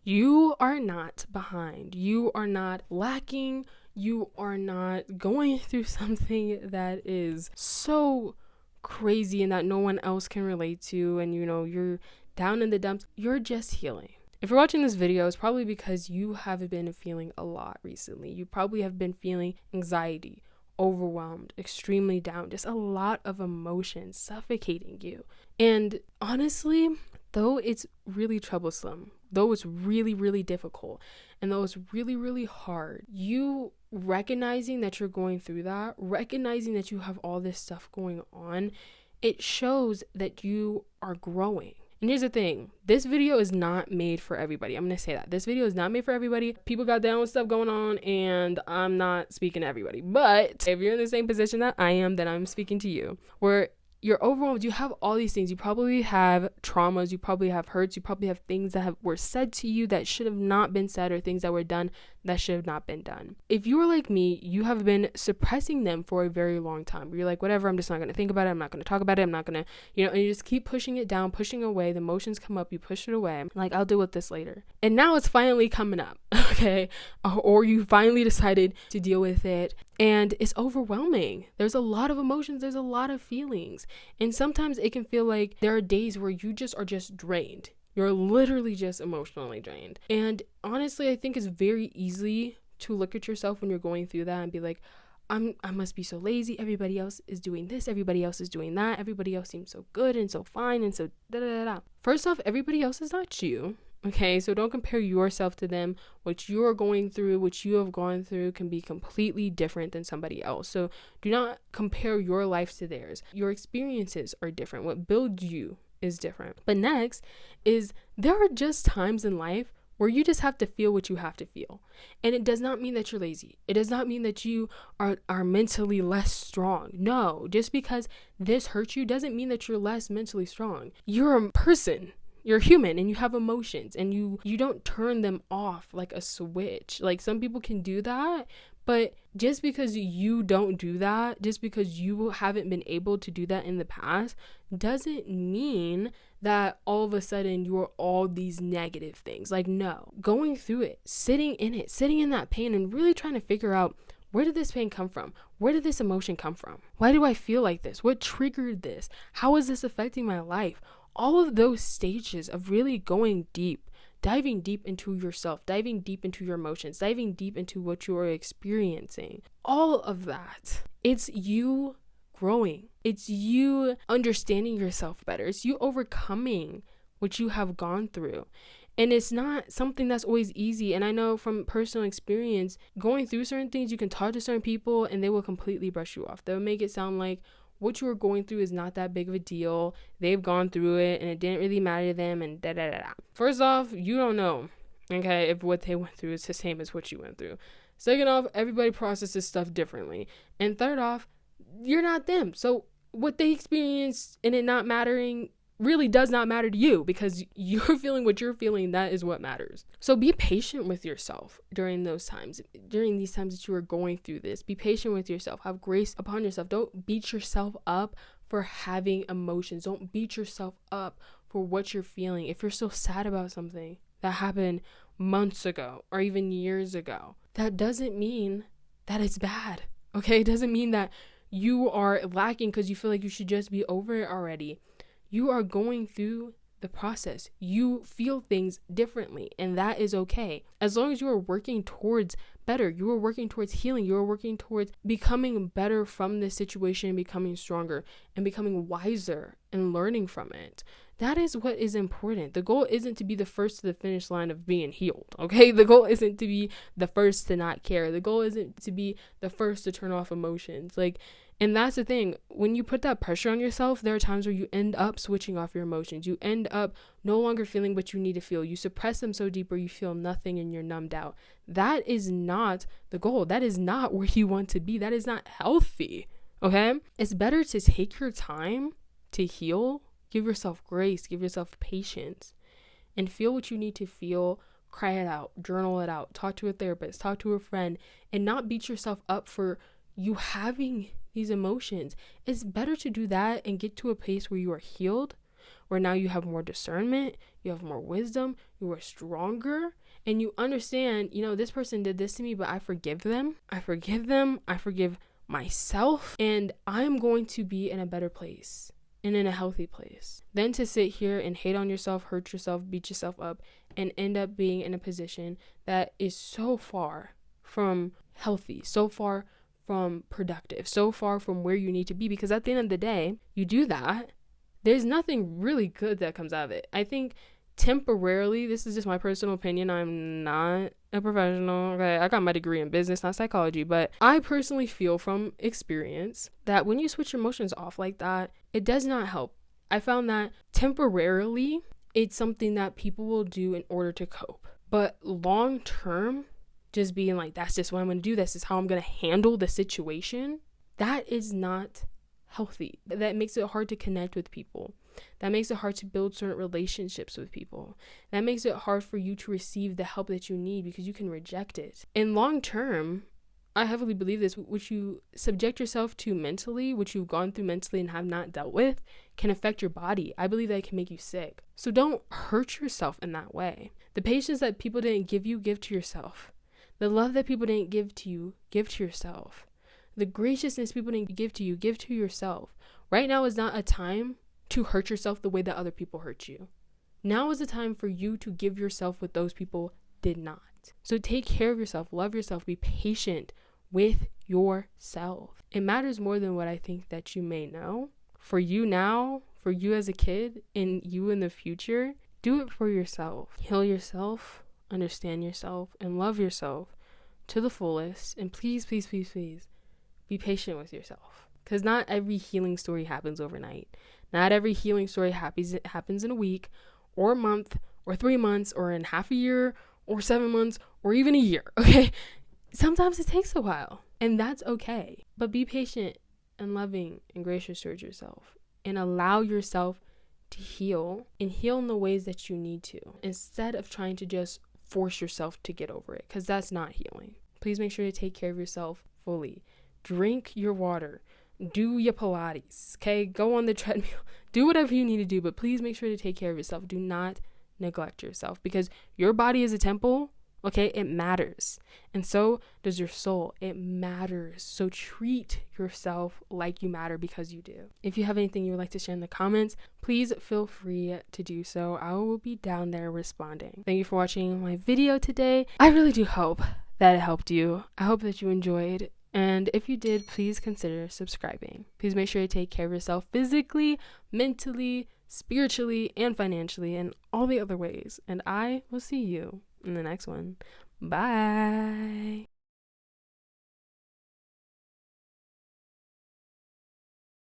You are not behind. You are not lacking. You are not going through something that is so crazy and that no one else can relate to, and you're down in the dumps. You're just healing. If you're watching this video, it's probably because you have been feeling a lot recently. You probably have been feeling anxiety, overwhelmed, extremely down, just a lot of emotions suffocating you. And honestly, though it's really troublesome, though it's really, really difficult, and though it's really, really hard, you recognizing that you're going through that, recognizing that you have all this stuff going on, it shows that you are growing. And here's the thing, this video is not made for everybody. I'm going to say that. This video is not made for everybody. People got their own stuff going on, and I'm not speaking to everybody. But if you're in the same position that I am, then I'm speaking to you. Where you're overwhelmed, you have all these things. You probably have traumas, you probably have hurts, you probably have things that were said to you that should have not been said, or things that were done that should have not been done. If you are like me, you have been suppressing them for a very long time. You're like, whatever, I'm just not going to think about it. I'm not going to talk about it. I'm not going to, and you just keep pushing it down, pushing away. The emotions come up, you push it away. Like, I'll deal with this later. And now it's finally coming up, okay? Or you finally decided to deal with it, and it's overwhelming. There's a lot of emotions. There's a lot of feelings. And sometimes it can feel like there are days where you just are just drained. You're literally just emotionally drained. And honestly, I think it's very easy to look at yourself when you're going through that and be like, I must be so lazy. Everybody else is doing this. Everybody else is doing that. Everybody else seems so good and so fine and so da-da-da-da. First off, everybody else is not you. Okay, so don't compare yourself to them. What you're going through, what you have gone through can be completely different than somebody else. So do not compare your life to theirs. Your experiences are different. What builds you is different. But next is, there are just times in life where you just have to feel what you have to feel. And it does not mean that you're lazy. It does not mean that you are mentally less strong. No, just because this hurts you doesn't mean that you're less mentally strong. You're a person. You're human, and you have emotions, and you don't turn them off like a switch. Like, some people can do that, but just because you don't do that, just because you haven't been able to do that in the past, doesn't mean that all of a sudden you're all these negative things. Like, no, going through it, sitting in that pain, and really trying to figure out, where did this pain come from? Where did this emotion come from? Why do I feel like this? What triggered this? How is this affecting my life? All of those stages of really going deep, diving deep into yourself, diving deep into your emotions, diving deep into what you are experiencing, all of that, it's you growing. It's you understanding yourself better. It's you overcoming what you have gone through. And it's not something that's always easy. And I know from personal experience, going through certain things, you can talk to certain people and they will completely brush you off. They'll make it sound like what you are going through is not that big of a deal. They've gone through it and it didn't really matter to them, and da-da-da-da. First off, you don't know, okay, if what they went through is the same as what you went through. Second off, everybody processes stuff differently. And third off, you're not them. So what they experienced and it not mattering really does not matter to you, because you're feeling what you're feeling. That is what matters. So be patient with yourself during these times that you are going through this. Be patient with yourself. Have grace upon yourself. Don't beat yourself up for having emotions. Don't beat yourself up for what you're feeling. If you're so sad about something that happened months ago or even years ago, that doesn't mean that it's bad. Okay? It doesn't mean that you are lacking because you feel like you should just be over it already. You are going through the process. You feel things differently, and that is okay. As long as you are working towards better, you are working towards healing, you are working towards becoming better from this situation, becoming stronger and becoming wiser and learning from it. That is what is important. The goal isn't to be the first to the finish line of being healed, okay? The goal isn't to be the first to not care. The goal isn't to be the first to turn off emotions. And that's the thing. When you put that pressure on yourself, there are times where you end up switching off your emotions. You end up no longer feeling what you need to feel. You suppress them so deep where you feel nothing and you're numbed out. That is not the goal. That is not where you want to be. That is not healthy, okay? It's better to take your time to heal. Give yourself grace. Give yourself patience. And feel what you need to feel. Cry it out. Journal it out. Talk to a therapist. Talk to a friend. And not beat yourself up for you having these emotions. It's better to do that and get to a place where you are healed, where now you have more discernment, you have more wisdom, you are stronger, and you understand, this person did this to me, but I forgive them. I forgive myself, and I'm going to be in a better place and in a healthy place than to sit here and hate on yourself, hurt yourself, beat yourself up, and end up being in a position that is so far from healthy, so far from productive, so far from where you need to be. Because at the end of the day, you do that, there's nothing really good that comes out of it. I think temporarily, this is just my personal opinion, I'm not a professional, okay? I got my degree in business, not psychology, but I personally feel from experience that when you switch your emotions off like that, it does not help. I found that temporarily, it's something that people will do in order to cope. But long term, just being like, that's just what I'm going to do, this is how I'm going to handle the situation, that is not healthy. That makes it hard to connect with people. That makes it hard to build certain relationships with people. That makes it hard for you to receive the help that you need because you can reject it. In long term, I heavily believe this, which you subject yourself to mentally, which you've gone through mentally and have not dealt with, can affect your body. I believe that it can make you sick. So don't hurt yourself in that way. The patience that people didn't give you, give to yourself. The love that people didn't give to you, give to yourself. The graciousness people didn't give to you, give to yourself. Right now is not a time to hurt yourself the way that other people hurt you. Now is the time for you to give yourself what those people did not. So take care of yourself, love yourself, be patient with yourself. It matters more than what I think that you may know. For you now, for you as a kid, and you in the future, do it for yourself. Heal yourself, understand yourself, and love yourself to the fullest. And please, please, please, please, be patient with yourself. Because not every healing story happens overnight. Not every healing story happens in a week or a month or 3 months or in half a year or 7 months or even a year, okay? Sometimes it takes a while, and that's okay. But be patient and loving and gracious towards yourself and allow yourself to heal and heal in the ways that you need to instead of trying to just force yourself to get over it, because that's not healing. Please make sure to take care of yourself fully. Drink your water. Do your Pilates, okay? Go on the treadmill. Do whatever you need to do, but please make sure to take care of yourself. Do not neglect yourself, because your body is a temple, okay? It matters. And so does your soul. It matters. So treat yourself like you matter, because you do. If you have anything you would like to share in the comments, please feel free to do so. I will be down there responding. Thank you for watching my video today. I really do hope that it helped you. I hope that you enjoyed. And if you did, please consider subscribing. Please make sure to take care of yourself physically, mentally, spiritually, and financially, and all the other ways. And I will see you in the next one. Bye.